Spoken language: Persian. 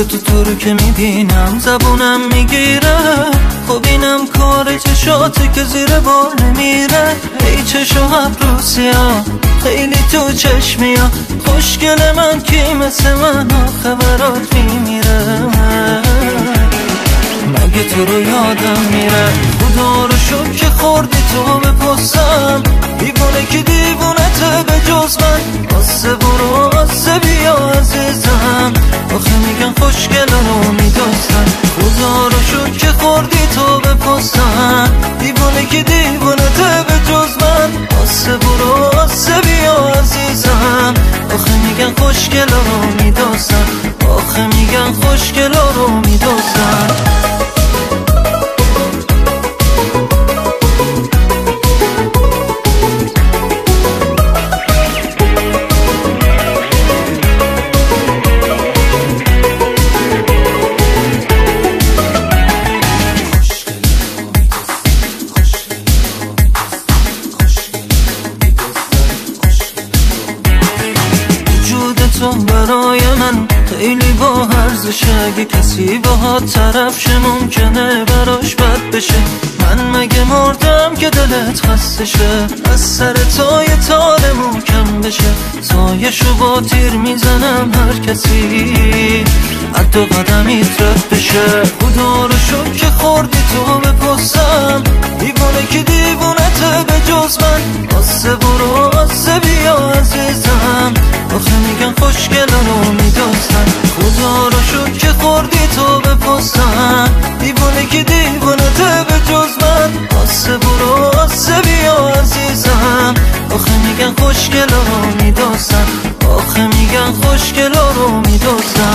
تو رو که میبینم زبونم میگیره، خب اینم کار چشاته که زیر بار نمیره. ای چشو ابروسیا خیلی تو چشمیا، خوشگل من کی مثل من آخه برات میمیره. مگه تو رو یادم میره، خدا رو شکر که خوردی تو به پستم. دیوونه که دیوونته به جز من، آسه برو آسه بیا عزیزم. آخه میگن خوشگل رو میدوستن، خدا رو شکر که خوردی تو به پستم. دیوونه که دیوونته به جز من، آسه برو آسه بیا عزیزم. آخه میگن خوشگل رو میدوستن، آخه میگن خوشگل رو میدوستن. تو برای من خیلی با ارزشه، اگه کسی باهات طرف شه ممکنه براش بد بشه. من مگه مردم که دلت خسته شه، از سر تا یه تارمون کم بشه. سایشو با تیر میزنم هر کسی حتی قدمیت رد بشه. خدا رو شکر که خوردی تو به پستم. دیوونه که دیوونته به جز من، آسه برو آسه بیا عزیزم. آخه میگن خوشگل رو میدوستن، خدا رو شکر که خوردی تو به پستم. دیوونه که دیوونته به جز من، آسه برو آسه بیا عزیزم. آخه میگن خوشگل رو میدوستن، آخه میگن خوشگل رو میدوستن.